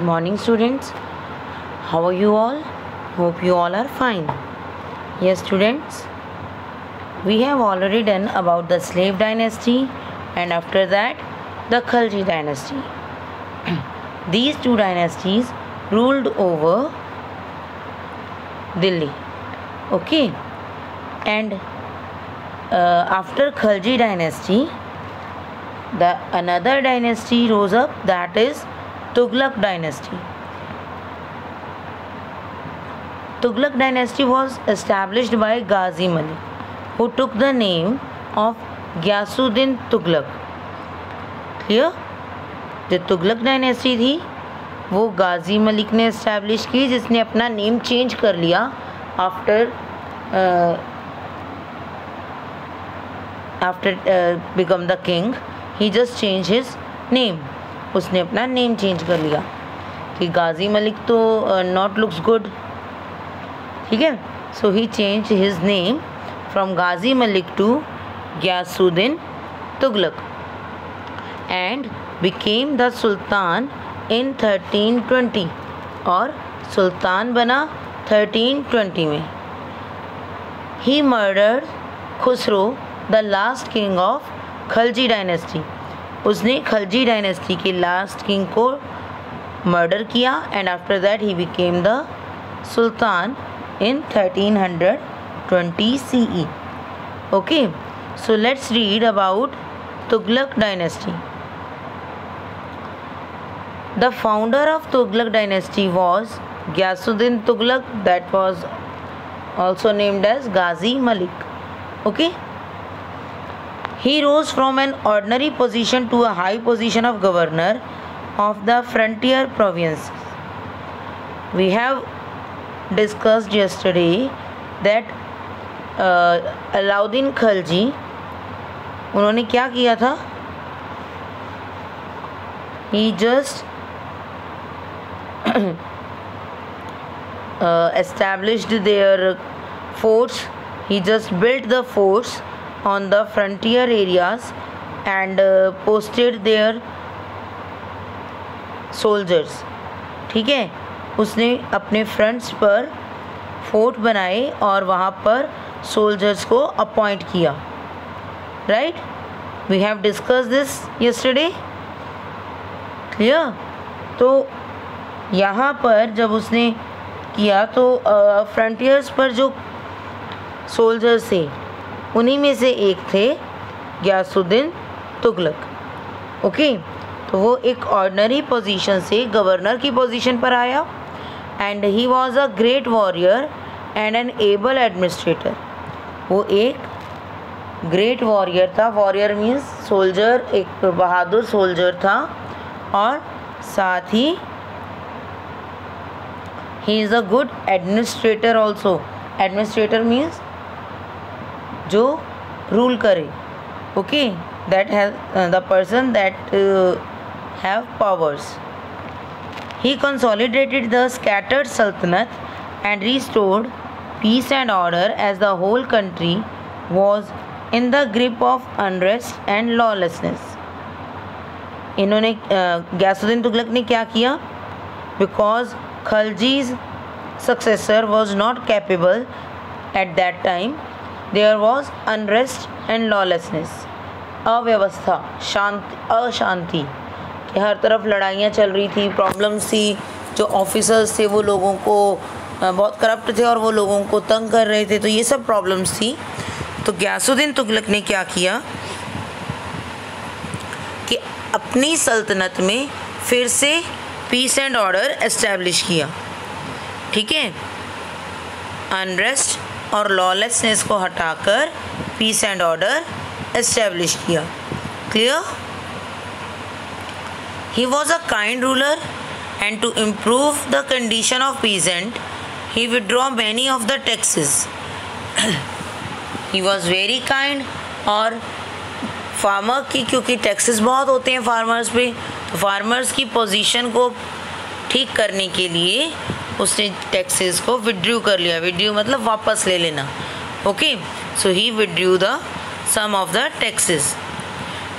morning, students. How are you all? Hope you all are fine. Yes, students, we have already done about the slave dynasty and after that the Khalji dynasty. These two dynasties ruled over Delhi. Okay, and after Khalji dynasty, the another dynasty rose up, that is Tughlaq dynasty. Tughlaq dynasty was established by Ghazi Malik, who took the name of Ghiyasuddin Tughlaq. Clear? जो Tughlaq dynasty थी वो गाजी मलिक ने establish की, जिसने अपना name change कर लिया after become the king. He just change his name. उसने अपना नेम चेंज कर लिया कि गाजी मलिक तो नॉट लुक्स गुड. ठीक है, so he change his name from Ghazi Malik to Ghiyasuddin Tughlaq and became the sultan in 1320. और सुल्तान बना 1320 में. He murdered Khusro the last king of Khalji dynasty. उसने खलजी डायनेस्टी के लास्ट किंग को मर्डर किया and after that he became the sultan in 1320 CE. Okay, so let's read about Tughlaq dynasty. The founder of Tughlaq dynasty was Ghiyasuddin Tughlaq, that was also named as Ghazi Malik. Okay, he rose from an ordinary position to a high position of governor of the frontier provinces. We have discussed yesterday that Alauddin Khalji, उन्होंने क्या किया था? he just established their forts. He just built the forts on the frontier areas and posted their soldiers. ठीक है, उसने अपने fronts पर fort बनाए और वहाँ पर सोल्जर्स को अपॉइंट किया. Right, we have discuss this yesterday. Clear? तो यहाँ पर जब उसने किया तो फ्रंटियर्स पर जो सोल्जर्स थे उन्हीं में से एक थे गियासुद्दीन तुगलक. ओके, तो वो एक ऑर्डिनरी पोजीशन से गवर्नर की पोजीशन पर आया and he was a great warrior and an able administrator. वो एक ग्रेट वॉरियर था. वॉरियर मीन्स सोल्जर, एक बहादुर सोल्जर था और साथ ही he is a good administrator also. Administrator means जो रूल करे. Okay, that has the person that have powers. He consolidated the scattered sultanate and restored peace and order as the whole country was in the grip of unrest and lawlessness. इन्होंने गियासुद्दीन तुगलक ने क्या किया? Because Khalji's successor was not capable at that time, there was unrest and lawlessness. अव्यवस्था, अशांति, कि हर तरफ लड़ाइयाँ चल रही थी, प्रॉब्लम्स थी. जो ऑफिसर्स थे वो लोगों को बहुत करप्ट थे और वो लोगों को तंग कर रहे थे. तो ये सब प्रॉब्लम्स थी. तो गियासुद्दीन तुगलक ने क्या किया कि अपनी सल्तनत में फिर से पीस एंड ऑर्डर एस्टैब्लिश किया. ठीक है, अनरेस्ट और लॉलेसनेस को हटाकर पीस एंड ऑर्डर एस्टैब्लिश किया. Clear? He was a kind ruler and to improve the condition of peasant he withdraw many of the taxes. He was very kind. और farmer की, क्योंकि टैक्सेस बहुत होते हैं फार्मर्स पे, तो फार्मर्स की पोजीशन को ठीक करने के लिए उसने टैक्सेस को विड्रू कर लिया. विड्रू मतलब वापस ले लेना. Okay, so he withdrew the some of the taxes.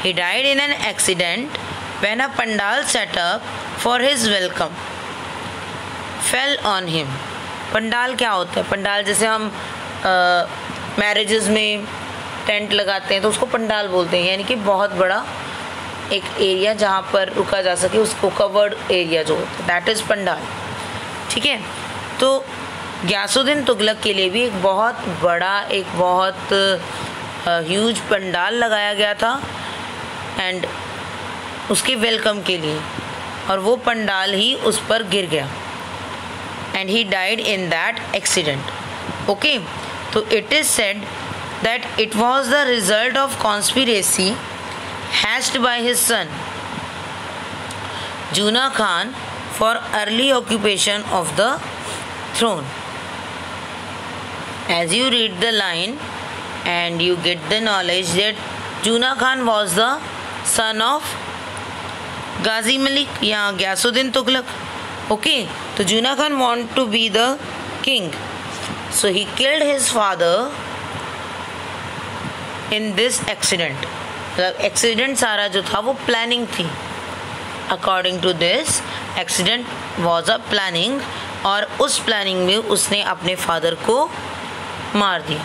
He died in an accident when a pandal set up for his welcome. Fell on him. Pandal क्या होता है? पंडाल जैसे हम मैरिजेस में टेंट लगाते हैं तो उसको पंडाल बोलते हैं, यानी कि बहुत बड़ा एक एरिया जहाँ पर रुका जा सके, उसको कवर्ड एरिया जो होता है, दैट इज़ पंडाल। ठीक है, तो गयासुद्दीन तुगलक के लिए भी एक बहुत बड़ा, एक बहुत ह्यूज पंडाल लगाया गया था एंड उसके वेलकम के लिए, और वो पंडाल ही उस पर गिर गया and he died in that accident. Okay, तो it is said that it was the result of conspiracy hatched by his son Juna Khan for early occupation of the throne. As you read the line and you get the knowledge that Juna Khan was the son of Ghazi Malik या Ghiyasuddin Tughlaq. Okay, तो Juna Khan want to be the king, so he killed his father in this accident. Accident सारा जो था वो planning थी। According to this accident was a planning, और उस planning में उसने अपने फादर को मार दिया।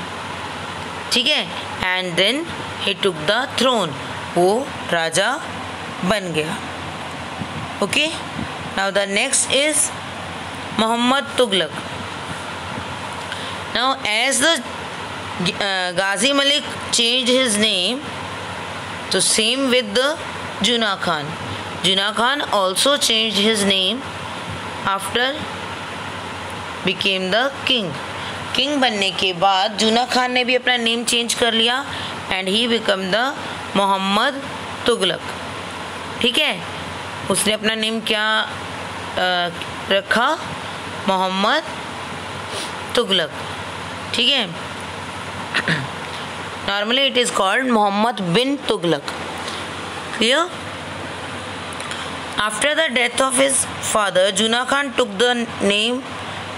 ठीक है, and then he took the throne, वो राजा बन गया। Okay, now the next is Mohammad Tughlaq. Now as the Ghazi Malik change his name, so same with the Juna Khan. Juna Khan also changed his name after became the king. King बनने के बाद जूना खान ने भी अपना नेम चेंज कर लिया and he become the Mohammad Tughlaq. ठीक है, उसने अपना नेम क्या रखा? मोहम्मद तुगलक। ठीक है, normally it is called Muhammad bin Tughlaq. Clear? After the death of his father, Juna Khan took the name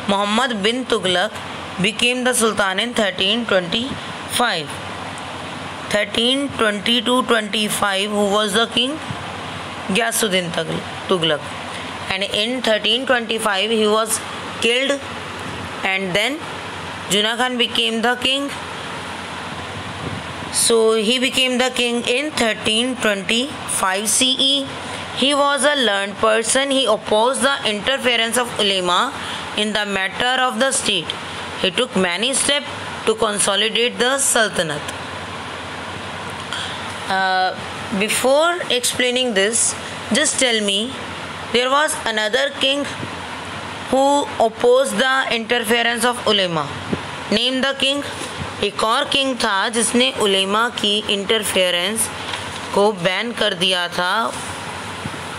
Muhammad bin Tughlaq, became the Sultan in 1325. 1320 to 25, who was the king? Ghiyasuddin Tughlaq. And in 1325 he was killed, and then Juna Khan became the king. So he became the king in 1325 CE. He was a learned person. He opposed the interference of ulema in the matter of the state. He took many steps to consolidate the Sultanate. Before explaining this, just tell me, there was another king who opposed the interference of ulema. Name the king. एक और king था जिसने उलेमा की interference को ban कर दिया था,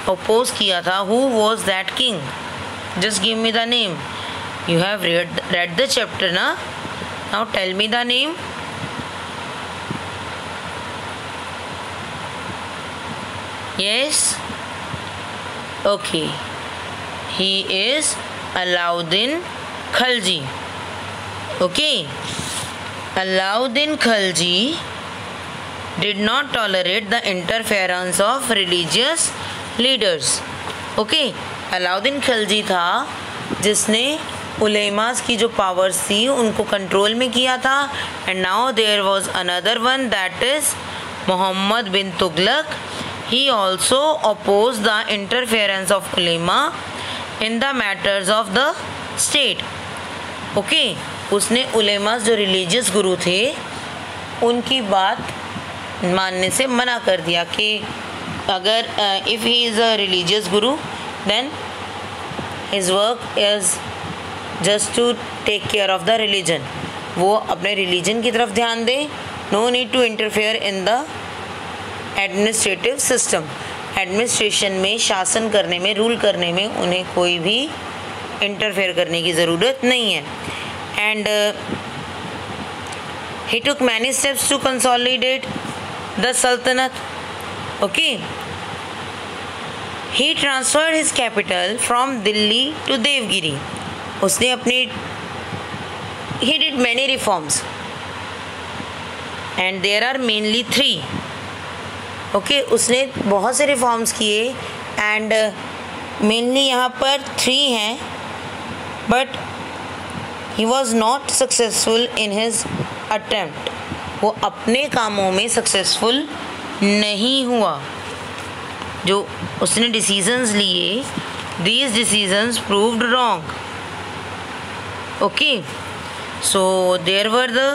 oppose किया था। Who was that king? Just give me the name. You have read the chapter ना? Now tell me the name. Yes, okay, he is Alauddin Khalji. Okay, Alauddin Khalji did not tolerate the interference of religious leaders. Okay, Alauddin Khalji था जिसने ulemas की जो powers थी उनको control में किया था। and now there was another one, that is Muhammad bin Tughlaq. He also opposed the interference of ulema in the matters of the state. Okay, उसने उलेमास जो रिलीजियस गुरु थे उनकी बात मानने से मना कर दिया कि अगर if he is a religious guru then his work is just to take care of the religion. वो अपने रिलीजन की तरफ ध्यान दे, no need to interfere in the administrative system. Administration में, शासन करने में, रूल करने में उन्हें कोई भी इंटरफेयर करने की ज़रूरत नहीं है। And he took many steps to consolidate the Sultanate. Okay, he transferred his capital from Delhi to Devgiri. उसने अपनी he did many reforms and there are mainly 3. Okay, उसने बहुत से रिफॉर्म्स किए and mainly यहाँ पर 3 हैं। But he was not successful in his attempt, वो अपने कामों में सक्सेसफुल नहीं हुआ। जो उसने डिसीजंस लिए, these decisions proved wrong. Okay, so there were the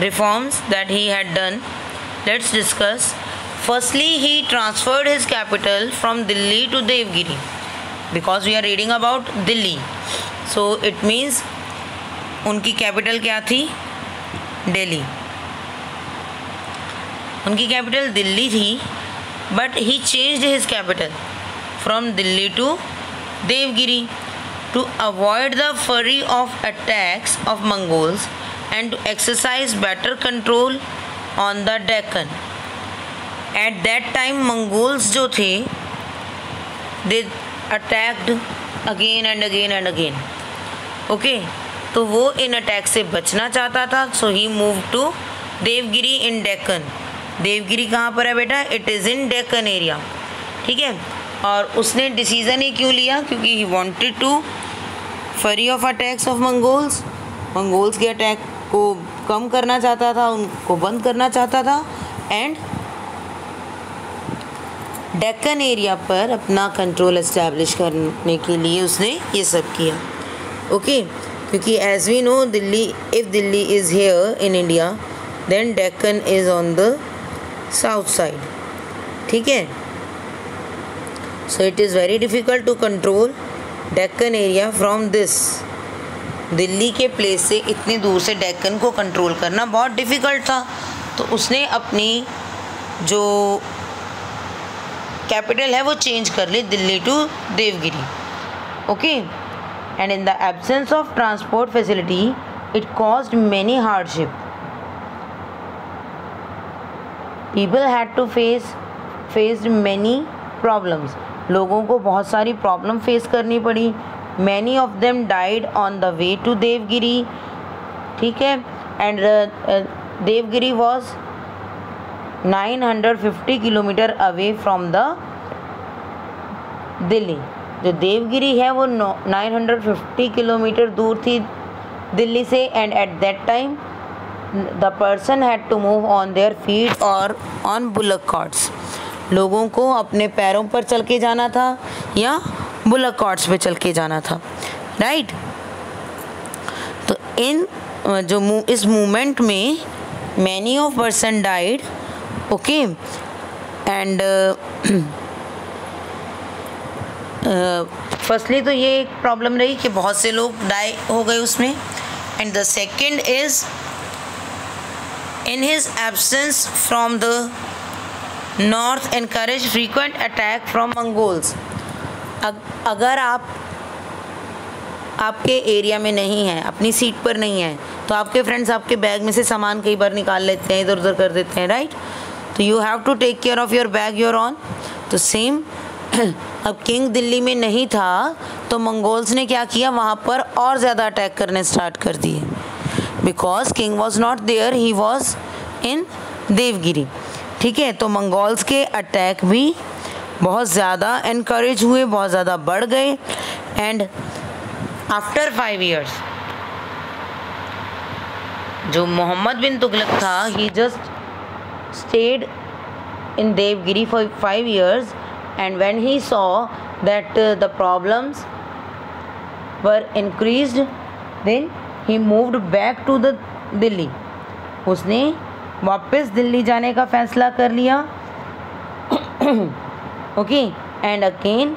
reforms that he had done. Let's discuss. Firstly, he transferred his capital from Delhi to Devgiri, because we are reading about Delhi, so it means उनकी capital क्या थी? दिल्ली। उनकी capital Delhi थी, but he changed his capital from Delhi to Devgiri to avoid the flurry of attacks of Mongols and to exercise better control on the Deccan. At that time Mongols जो थे, they attacked again and again and again. Okay, तो वो in attack से बचना चाहता था, so he moved to Devgiri in Deccan. Devgiri कहाँ पर है बेटा? It is in Deccan area, ठीक है। और उसने डिसीज़न ही क्यों लिया? क्योंकि he wanted to free of attacks of Mongols, Mongols के अटैक को कम करना चाहता था, उनको बंद करना चाहता था, एंड डेक्कन एरिया पर अपना कंट्रोल एस्टैब्लिश करने के लिए उसने ये सब किया। ओके, क्योंकि as we know Delhi, if Delhi is here in India then Deccan is on the south side, ठीक है। So it is very difficult to control Deccan area from this, Delhi के प्लेस से इतनी दूर से डेक्कन को कंट्रोल करना बहुत डिफ़िकल्ट था। तो उसने अपनी जो कैपिटल है वो चेंज कर ली Delhi to Devagiri. Okay, and in the absence of transport facility it caused many hardship. People had to faced many problems. लोगों को बहुत सारी प्रॉब्लम फेस करनी पड़ी। Many of them died on the way to Devagiri, ठीक है। And Devagiri was 950 kilometre away from the Delhi. जो देवगिरी है वो 950 किलोमीटर दूर थी दिल्ली से, and eight that time the person had to move on their feet or on bullock carts. लोगों को अपने पैरों पर चल के जाना था या बुलक कार्ट्स पे चल के जाना था, राइट। तो इन जो इस मूवमेंट में many of person died, okay, and firstly तो ये एक प्रॉब्लम रही कि बहुत से लोग डाई हो गए उसमें, and the second is in his absence from the north encouraged frequent attack from Mongols. अगर आप आपके एरिया में नहीं हैं, अपनी सीट पर नहीं हैं, तो आपके फ्रेंड्स आपके बैग में से सामान कई बार निकाल लेते हैं, इधर उधर कर देते हैं, राइट। तो you have to take care of your bag your own. तो सेम अब किंग दिल्ली में नहीं था तो मंगोल्स ने क्या किया, वहाँ पर और ज़्यादा अटैक करने स्टार्ट कर दिए। Because king was not there, he was in Devagiri, ठीक है। तो मंगोल्स के अटैक भी बहुत ज़्यादा एनकरेज हुए, बहुत ज़्यादा बढ़ गए, एंड आफ्टर 5 years जो मोहम्मद बिन तुगलक था, he just stayed in Devagiri for 5 years, and when he saw that the problems were increased, then he moved back to the Delhi. उसने वापस दिल्ली जाने का फैसला कर लिया, okay, and again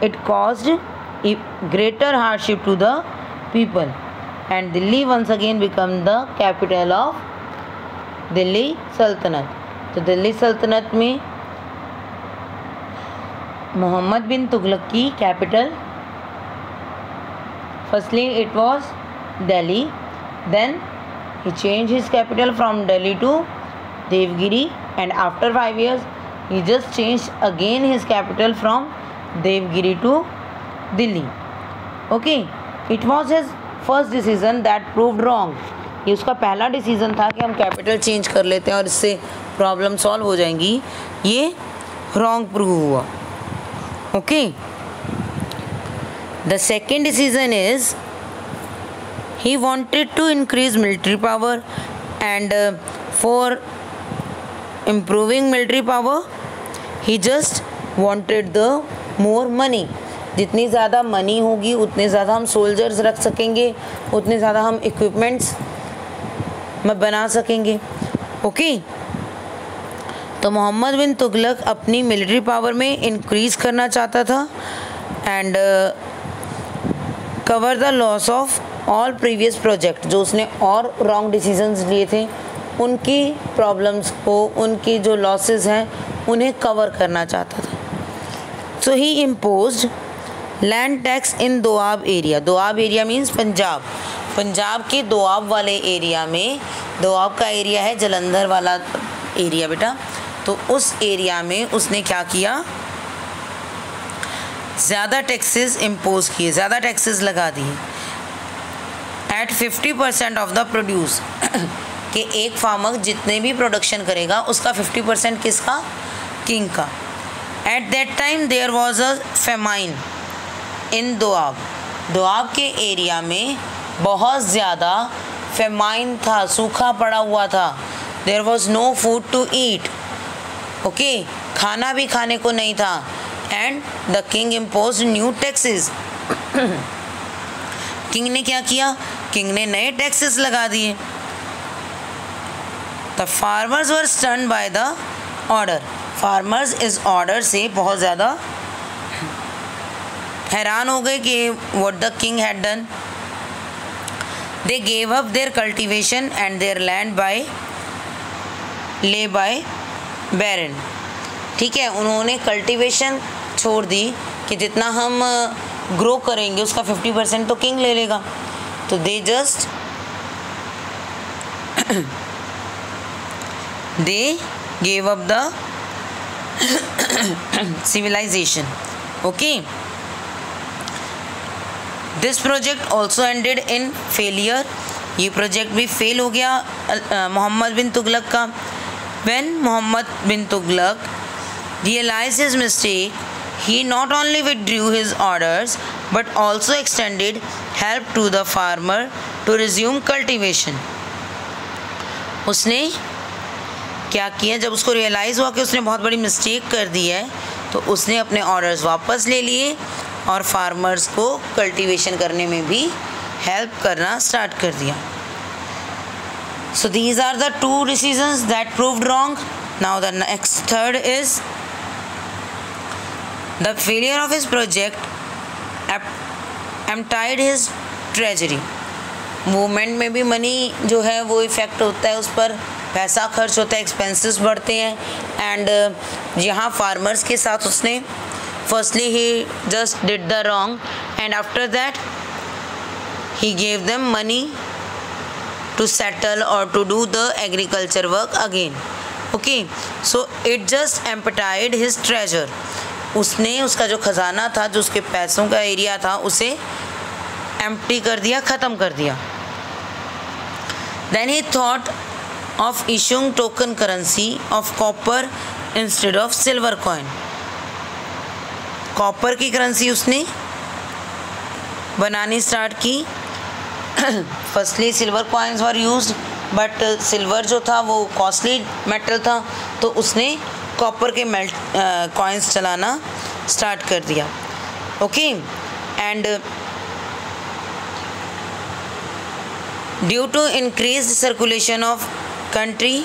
it caused greater hardship to the people, and Delhi once again become the capital of Delhi सल्तनत। तो दिल्ली सल्तनत में मोहम्मद बिन तुगलक की capital, firstly it was Delhi, then he changed his capital from Delhi to Devgiri, and after 5 years he just changed again his capital from Devgiri to Delhi. Okay, it was his first decision that proved wrong. ये उसका पहला decision था कि हम capital change कर लेते हैं और इससे प्रॉब्लम सॉल्व हो जाएंगी, ये रॉन्ग प्रूव हुआ। Okay, The second decision is he wanted to increase military power, and for improving military power he just wanted the more money. जितनी ज़्यादा मनी होगी उतने ज़्यादा हम सोल्जर्स रख सकेंगे, उतने ज़्यादा हम इक्विपमेंट्स में बना सकेंगे. ओके, तो मोहम्मद बिन तुगलक अपनी मिलिट्री पावर में इंक्रीज़ करना चाहता था and cover the loss of all previous project. जो उसने और रॉन्ग डिसीजंस लिए थे उनकी प्रॉब्लम्स को, उनकी जो लॉसेस हैं उन्हें कवर करना चाहता था. So he imposed land tax in Doab area. Doab area means Punjab. Punjab के दोआब वाले एरिया में, दोआब का एरिया है जलंधर वाला एरिया बेटा, तो उस एरिया में उसने क्या किया, ज़्यादा टैक्सेस इम्पोज किए, ज़्यादा टैक्सेस लगा दिए. एट 50% ऑफ द प्रोड्यूस, कि एक फार्मर जितने भी प्रोडक्शन करेगा उसका 50% किसका, किंग का. At that time there was a famine in Doab. Doab के एरिया में बहुत ज़्यादा फेमाइन था, सूखा पड़ा हुआ था. There was no food to eat. Okay, खाना भी खाने को नहीं था. And the king impose new taxes. King ने क्या किया, किंग ने नए टैक्सेस लगा दिए. The farmers were stunned by the order. Farmers इस ऑर्डर से बहुत ज़्यादा हैरान हो गए कि what the king had done. They gave up their cultivation and their land by lay by barren. ठीक है, उन्होंने कल्टिवेशन छोड़ दी कि जितना हम ग्रो करेंगे उसका 50% तो किंग ले लेगा. तो they just they gave up the civilization. Okay, this project also ended in failure. ये प्रोजेक्ट भी फेल हो गया मोहम्मद बिन तुगलक का. when Muhammad bin Tughlaq realized his mistake, he not only withdrew his orders but also extended help to the farmer to resume cultivation. उसने क्या किया, जब उसको रियलाइज़ हुआ कि उसने बहुत बड़ी मिस्टेक कर दी है तो उसने अपने ऑर्डर्स वापस ले लिए और फार्मर्स को कल्टीवेशन करने में भी हेल्प करना स्टार्ट कर दिया. So these are the two decisions that proved wrong. Now the next third is the failure of his project emptied his treasury. Movement में भी मनी जो है वो इफ़ेक्ट होता है, उस पर पैसा खर्च होता है, एक्सपेंसेस बढ़ते हैं. एंड यहाँ फार्मर्स के साथ उसने firstly he just did the wrong and after that he gave them money to settle or to do the agriculture work again. Okay, so it just emptied his treasure. उसने उसका जो खजाना था, जो उसके पैसों का एरिया था, उसे एम्प्टी कर दिया, ख़त्म कर दिया. Then he thought of issuing token currency of copper instead of silver coin. Copper की करेंसी उसने बनानी स्टार्ट की. Firstly silver coins were used but silver जो था वो कॉस्टली मेटल था, तो उसने कॉपर के कॉइन्स चलाना स्टार्ट कर दिया. Okay, and due to increase circulation of country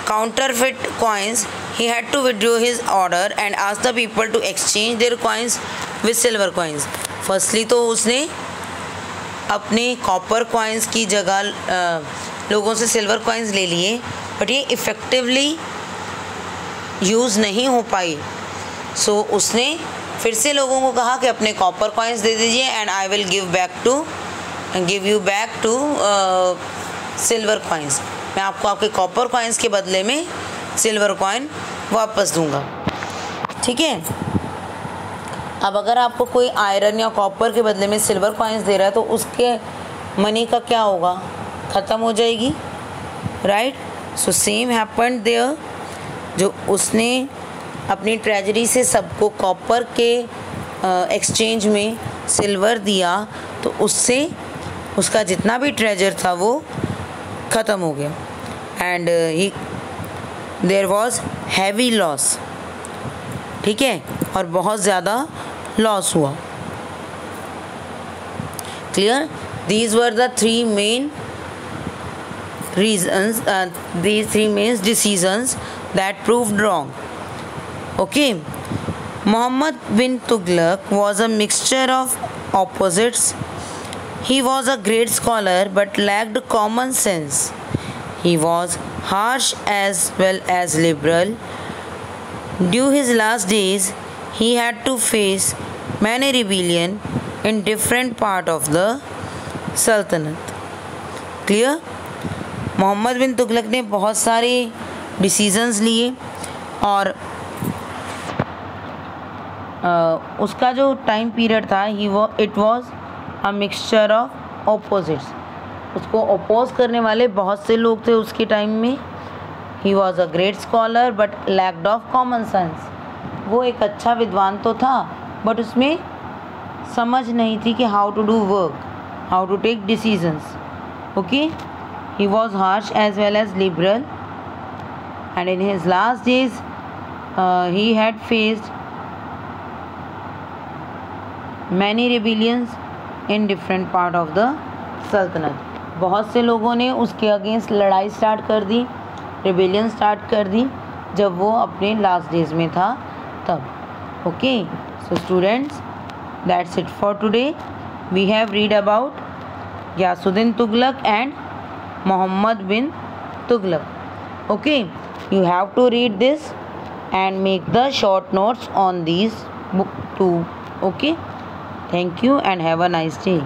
counterfeit coins, he had to withdraw his order and ask the people to exchange their coins with silver coins. Firstly तो उसने अपने copper coins की जगह लोगों से silver coins ले लिए, but ये इफ़ेक्टिवली यूज़ नहीं हो पाई. सो उसने फिर से लोगों को कहा कि अपने कॉपर कॉइन्स दे दीजिए and I will give you back to silver coins. मैं आपको आपके कॉपर कॉइन्स के बदले में सिल्वर कॉइन वापस दूंगा. ठीक है, अब अगर आपको कोई आयरन या कॉपर के बदले में सिल्वर कॉइन्स दे रहा है तो उसके मनी का क्या होगा, ख़त्म हो जाएगी, right. So same happened there. जो उसने अपनी ट्रेजरी से सबको कॉपर के एक्सचेंज में सिल्वर दिया तो उससे उसका जितना भी ट्रेजर था वो ख़त्म हो गया and he there was heavy loss, ठीक है, और बहुत ज़्यादा लॉस हुआ। Clear? These were the three main reasons, these three main decisions that proved wrong. Okay, Muhammad bin Tughlaq was a mixture of opposites. He was a great scholar but lacked common sense. He was harsh as well as liberal. During his last days, he had to face many rebellion in different part of the Sultanate. Clear? Mohammad bin Tughlaq ने बहुत सारे decisions लिए और उसका जो time period था it was a mixture of opposites. उसको oppose करने वाले बहुत से लोग थे उसके टाइम में। He was a great scholar but lacked of common sense. वो एक अच्छा विद्वान तो था बट उसमें समझ नहीं थी कि how to do work, how to take decisions. Okay, he was harsh as well as liberal, and in his last days he had faced many rebellions in different part of the sultanate. बहुत से लोगों ने उसके against लड़ाई start कर दी, rebellion start कर दी जब वो अपने लास्ट डेज में था तब। Okay, so students, that's it for today. We have read about Ghiyasuddin Tughlaq and Muhammad bin Tughlaq. Okay, you have to read this and make the short notes on these book too. Okay, thank you and have a nice day.